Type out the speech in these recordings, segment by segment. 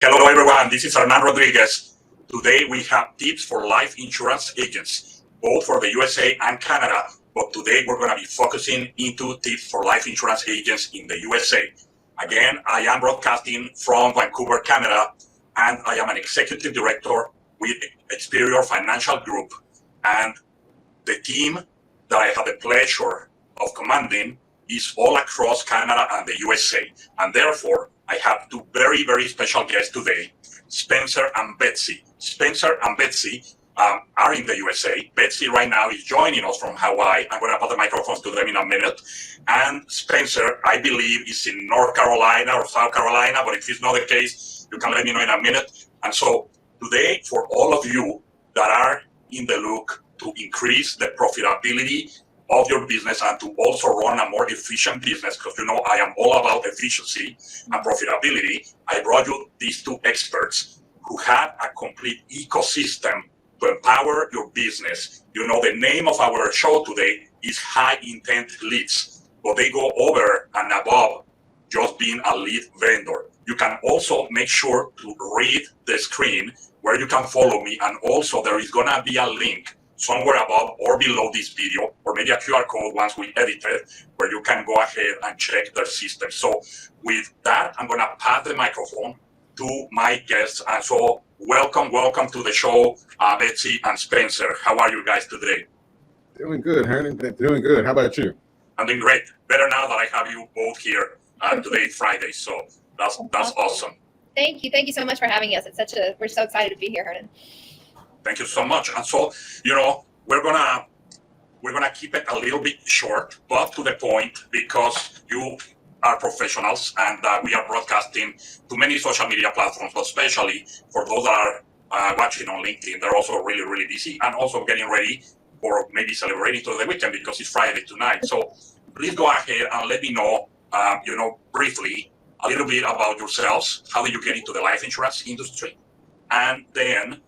Hello, everyone. This is Hernan Rodriguez. Today, we have tips for life insurance agents, both for the USA and Canada. But today, we're going to be focusing into tips for life insurance agents in the USA. Again, I am broadcasting from Vancouver, Canada, and I am an executive director with Experior Financial Group. And the team that I have the pleasure of commanding is all across Canada and the USA. And therefore, I have two very, very special guests today, Spenser and Betsy. Spenser and Betsy are in the USA. Betsy right now is joining us from Hawaii. I'm going to pass the microphones to them in a minute. And Spenser, I believe, is in North Carolina or South Carolina, but if it's not the case, you can let me know in a minute. And so today, for all of you that are in the look to increase the profitability of your business and to also run a more efficient business, because I am all about efficiency and profitability, I brought you these two experts who have a complete ecosystem to empower your business. The name of our show today is High Intent Leads, but they go over and above just being a lead vendor. You can also make sure to read the screen where you can follow me, and also there is gonna be a link somewhere above or below this video, or maybe a QR code once we edit it, where you can go ahead and check their system. So with that, I'm gonna pass the microphone to my guests. And so welcome to the show, Betsy and Spenser. How are you guys today? Doing good, Hernan. Doing good. How about you? I'm doing great. Better now that I have you both here. Today is Friday, so that's awesome. Thank you so much for having us. We're so excited to be here, Hernan. Thank you so much. And so, we're gonna keep it a little bit short, but to the point, because you are professionals and we are broadcasting to many social media platforms, but especially for those that are watching on LinkedIn, they're also really, really busy and also getting ready or maybe celebrating to the weekend because it's Friday tonight. So please go ahead and let me know, briefly a little bit about yourselves. How did you get into the life insurance industry? And then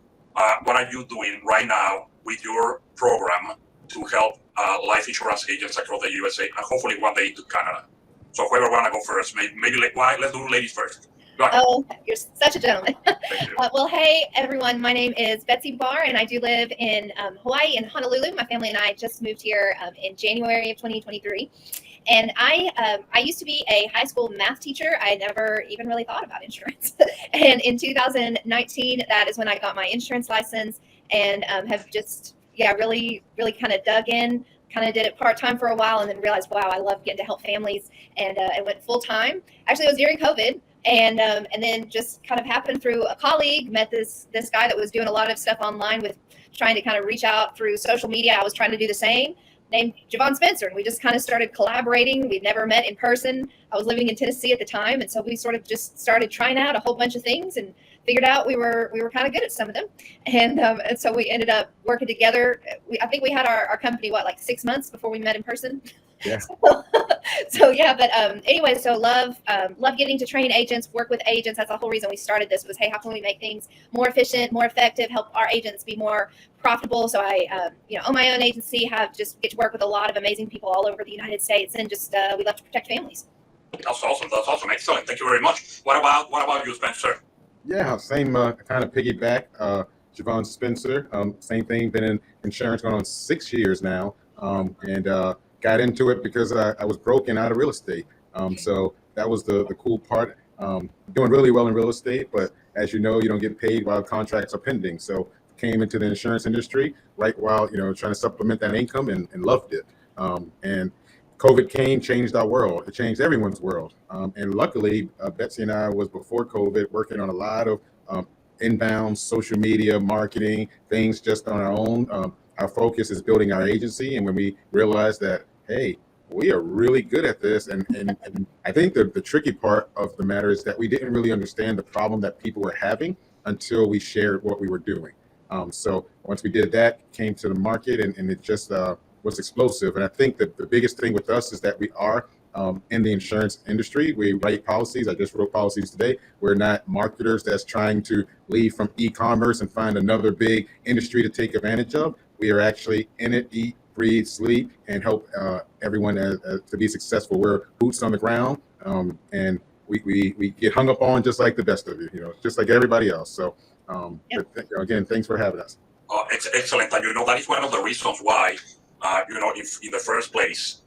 what are you doing right now with your program to help life insurance agents across the USA and hopefully one day to Canada? So whoever want to go first, maybe let's do ladies first. Go ahead. Oh, you're such a gentleman. Thank you. Well, hey, everyone. My name is Betsy Barr, and I do live in Hawaii, in Honolulu. My family and I just moved here in January of 2023. And I used to be a high school math teacher. I never even really thought about insurance. And in 2019, that is when I got my insurance license and have just, really, really kind of dug in, kind of did it part-time for a while and then realized, wow, I love getting to help families, and I went full-time. Actually, it was during COVID. And then just kind of happened through a colleague, met this guy that was doing a lot of stuff online with trying to kind of reach out through social media. I was trying to do the same, named Javon Spenser, and we just kind of started collaborating. We'd never met in person. I was living in Tennessee at the time, and so we sort of just started trying out a whole bunch of things and figured out we were kind of good at some of them. And so we ended up working together. I think we had our company, like 6 months before we met in person. Yeah. But anyway, so love getting to train agents, work with agents. That's the whole reason we started this, was, hey, how can we make things more efficient, more effective, help our agents be more profitable? So I, own my own agency, get to work with a lot of amazing people all over the United States, and just we love to protect families. That's awesome. Excellent. Thank you very much. What about you, Spenser? Yeah, same kind of piggyback. Javon Spenser, same thing. Been in insurance going on 6 years now, and got into it because I was broken out of real estate. So that was the cool part. Doing really well in real estate, but as you know, you don't get paid while contracts are pending. So came into the insurance industry right while trying to supplement that income, and loved it. And COVID came, changed our world. It changed everyone's world. And luckily, Betsy and I was before COVID working on a lot of inbound social media marketing things just on our own. Our focus is building our agency. And when we realized that, hey, we are really good at this. And I think the tricky part of the matter is that we didn't really understand the problem that people were having until we shared what we were doing. So once we did that, came to the market, and it just was explosive. And I think that the biggest thing with us is that we are in the insurance industry. We write policies. I just wrote policies today. We're not marketers that's trying to leave from e-commerce and find another big industry to take advantage of. We are actually in it, eat, breathe, sleep, and help everyone to be successful. We're boots on the ground, and we get hung up on just like the best of you, just like everybody else. So again, thanks for having us. Excellent. And that is one of the reasons why, if in the first place,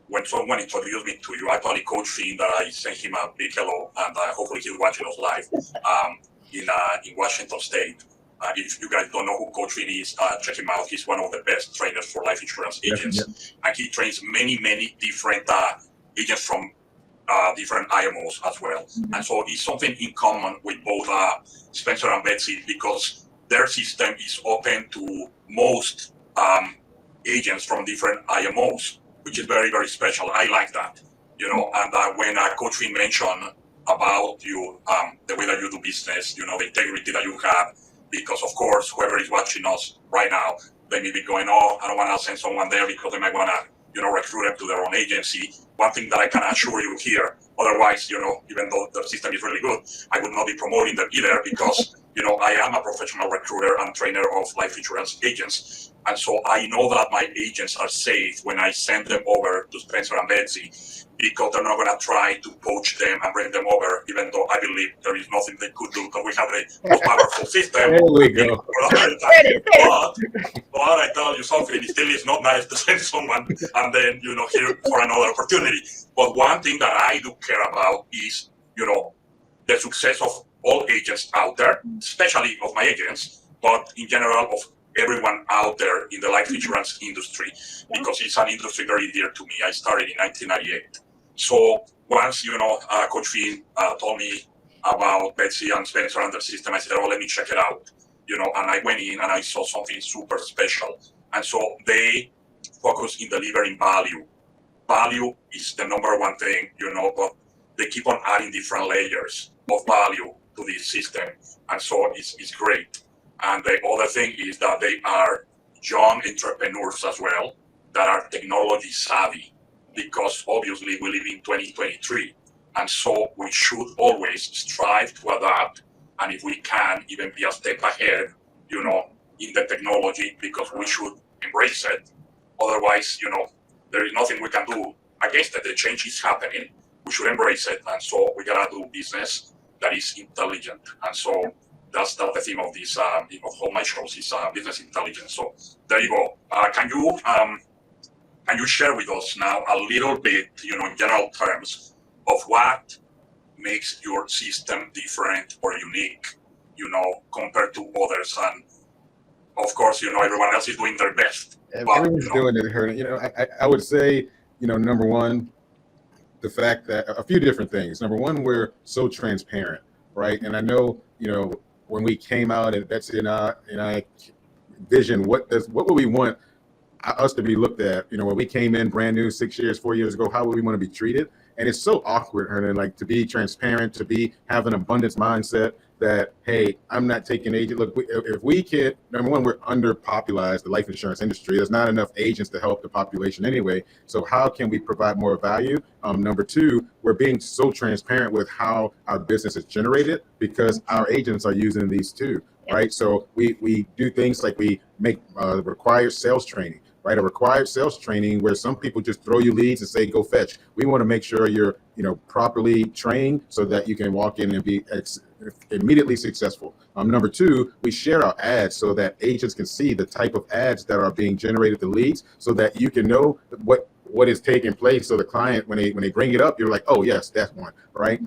when someone introduced me to you, I probably Coach Finn, that I sent him a big hello, and hopefully he's watching us live in Washington State. If you guys don't know who Coach Finn is, check him out. He's one of the best trainers for life insurance agents, and he trains many different agents from different IMOs as well. And so it's something in common with both Spenser and Betsy, because their system is open to most agents from different IMOs, which is very special. I like that, and when Coach Finn mentioned about you, the way that you do business, the integrity that you have, because of course, whoever is watching us right now, they may be going, oh, I don't want to send someone there because they might want to, recruit them to their own agency. One thing that I can assure you here, otherwise, even though the system is really good, I would not be promoting them either, because, I am a professional recruiter and trainer of life insurance agents. And so I know that my agents are safe when I send them over to Spenser and Betsy, because they're not going to try to poach them and bring them over, even though I believe there is nothing they could do, because we have the most powerful system. There we go. But I tell you something, it still is not nice to send someone and then, here for another opportunity. But one thing that I do care about is, the success of all agents out there, especially of my agents, but in general of everyone out there in the life insurance industry, because it's an industry very dear to me. I started in 1998. So once, Coach Finn told me about Betsy and Spenser and their system, I said, oh, let me check it out. And I went in and I saw something super special. And so they focus in delivering value. Value is the number one thing, but they keep on adding different layers of value to this system. And so it's great. And the other thing is that they are young entrepreneurs as well, that are technology savvy, because obviously we live in 2023. And so we should always strive to adapt. And if we can, even be a step ahead, in the technology, because we should embrace it. Otherwise, there is nothing we can do against it. The change is happening. We should embrace it. And so we gotta do business that is intelligent. And so that's the theme of this, of all my shows, is business intelligence. So there you go. Can you share with us now a little bit, in general terms, of what makes your system different or unique, compared to others? And of course, everyone else is doing their best. Everyone's doing it. I would say, number one, the fact that a few different things. Number one, we're so transparent, right? And I know, when we came out, and Betsy and I vision what would we want us to be looked at, when we came in brand new 4 years ago, how would we want to be treated? And it's so awkward, Hernan, like to be transparent, to have an abundance mindset that, hey, I'm not taking agent. Look, if we can, number one, we're underpopulated, the life insurance industry. There's not enough agents to help the population anyway. So how can we provide more value? Number two, we're being so transparent with how our business is generated, because our agents are using these too, right? So we do things like we make required sales training. Right, a required sales training where some people just throw you leads and say, go fetch. We want to make sure you're, properly trained so that you can walk in and be immediately successful. Number two, we share our ads so that agents can see the type of ads that are being generated, the leads, so that you can know what is taking place. So the client, when they bring it up, you're like, oh yes, that's one, right?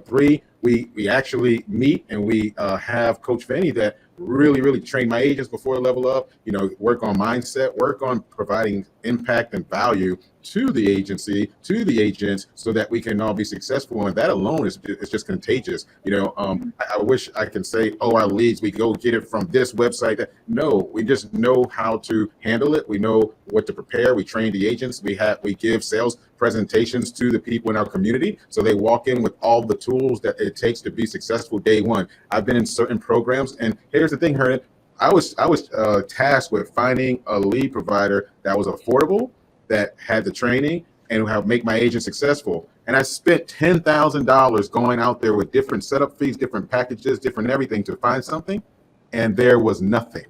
Three, we actually meet and we have Coach Fanny that really train my agents before level up, work on mindset, work on providing impact and value to the agency, to the agents, so that we can all be successful. And that alone is just contagious. I wish I can say, oh, our leads, we go get it from this website. No, we just know how to handle it. We know what to prepare. We train the agents. We give sales presentations to the people in our community, so they walk in with all the tools that it takes to be successful day one. I've been in certain programs, and here's the thing, Hernan. I was tasked with finding a lead provider that was affordable, that had the training, and help make my agent successful. And I spent $10,000 going out there with different setup fees, different packages, different everything to find something, and there was nothing.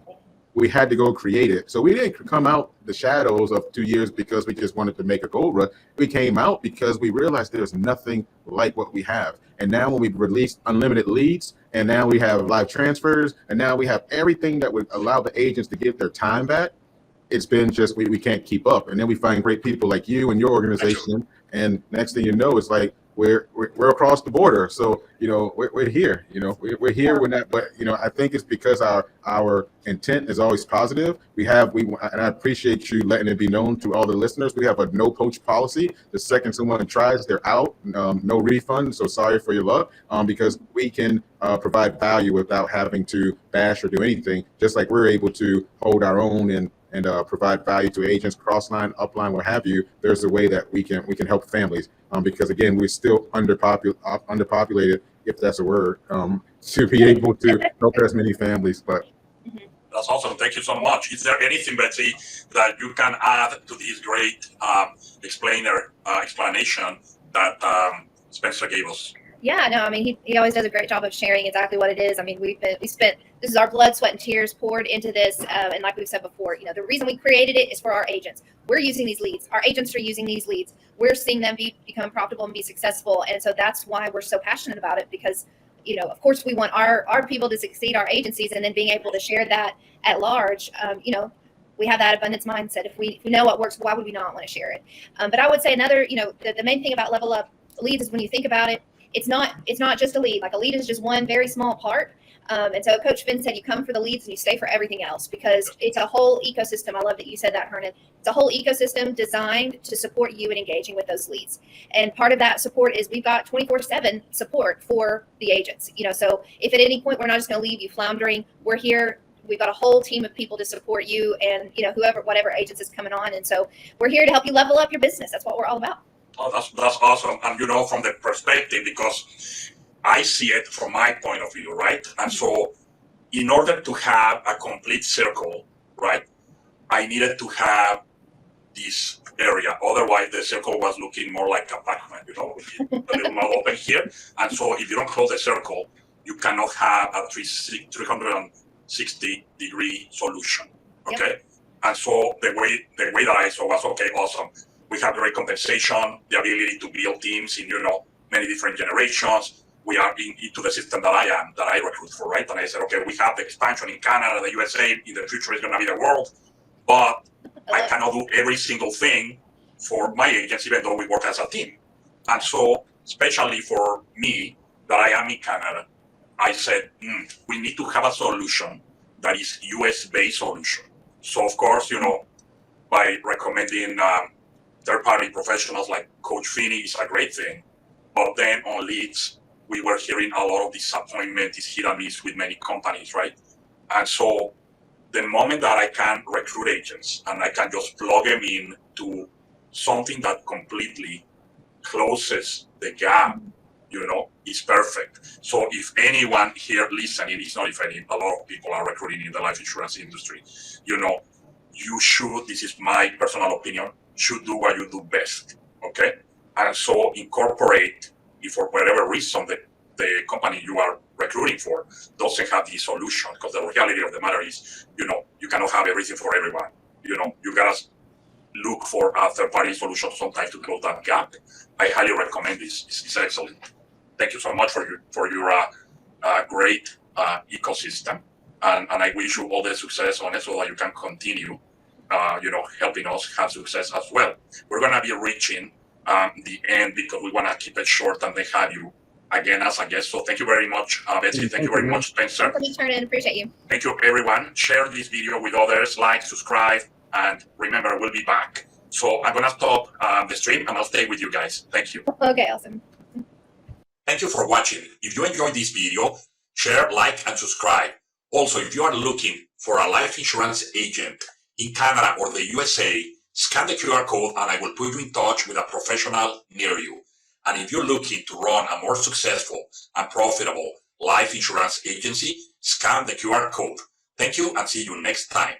we had to go create it. So we didn't come out the shadows of 2 years because we just wanted to make a gold rush. We came out because we realized there's nothing like what we have. And now when we released unlimited leads, and now we have live transfers, and now we have everything that would allow the agents to get their time back, it's been just we can't keep up. And then we find great people like you and your organization, and next thing you know, it's like we're across the border. So we're here. We're here. We're not. But I think it's because our intent is always positive. And I appreciate you letting it be known to all the listeners. We have a no poach policy. The second someone tries, they're out. No refund. So sorry for your luck. Because we can provide value without having to bash or do anything. Just like we're able to hold our own and provide value to agents, cross-line, upline, what have you. There's a way that we can help families because again, we're still underpopulated, if that's a word, to be able to help as many families. But that's awesome. Thank you so much. Is there anything, Betsy, that you can add to this great explanation that Spencer gave us? Yeah, no, I mean, he always does a great job of sharing exactly what it is. I mean, we spent, this is our blood, sweat, and tears poured into this. And like we've said before, the reason we created it is for our agents. We're using these leads. Our agents are using these leads. We're seeing them become profitable and be successful. And so that's why we're so passionate about it because, of course, we want our people to succeed, our agencies, and then being able to share that at large, we have that abundance mindset. If we know what works, why would we not want to share it? But I would say another, the main thing about Level Up leads is when you think about it, it's not just a lead. Like a lead is just one very small part. And so Coach Finn said you come for the leads and you stay for everything else because it's a whole ecosystem. I love that you said that, Hernan. It's a whole ecosystem designed to support you in engaging with those leads. And part of that support is we've got 24/7 support for the agents. So if at any point we're not just going to leave you floundering, we're here. We've got a whole team of people to support you and, whatever agents is coming on. And so we're here to help you level up your business. That's what we're all about. Oh, that's awesome. And from the perspective, because I see it from my point of view, right? And so in order to have a complete circle, right, I needed to have this area. Otherwise, the circle was looking more like a Pac-Man, with a little mouth open here. And so if you don't close the circle, you cannot have a 360-degree solution, okay? Yep. And so the way that I saw was, okay, awesome. We have great compensation, the ability to build teams in, many different generations. We are into the system that I recruit for, right? And I said, okay, we have the expansion in Canada, the USA, in the future is going to be the world, but I cannot do every single thing for my agents, even though we work as a team. And so, especially for me, that I am in Canada, I said, we need to have a solution that is US-based solution. So, of course, by recommending third-party professionals like Coach Finney is a great thing. But then on leads, we were hearing a lot of disappointment, this hit and miss with many companies, right? And so the moment that I can recruit agents and I can just plug them in to something that completely closes the gap, is perfect. So if anyone here listening, it's not if any, a lot of people are recruiting in the life insurance industry, you should, this is my personal opinion, should do what you do best, okay? And so incorporate, if for whatever reason the company you are recruiting for doesn't have the solution, because the reality of the matter is, you cannot have everything for everyone. You gotta look for a third-party solution sometimes to close that gap. I highly recommend this. It's excellent. Thank you so much for your great ecosystem, and I wish you all the success on it so that you can continue helping us have success as well. We're going to be reaching the end because we want to keep it short and then have you again as a guest. So thank you very much, Betsy. Thank you very much, Spencer. Thank you, Hernan. Appreciate you. Thank you, everyone. Share this video with others, like, subscribe, and remember, we'll be back. So I'm going to stop the stream and I'll stay with you guys. Thank you. Okay, awesome. Thank you for watching. If you enjoyed this video, share, like, and subscribe. Also, if you are looking for a life insurance agent in Canada or the USA, scan the QR code and I will put you in touch with a professional near you. And if you're looking to run a more successful and profitable life insurance agency, scan the QR code. Thank you and see you next time.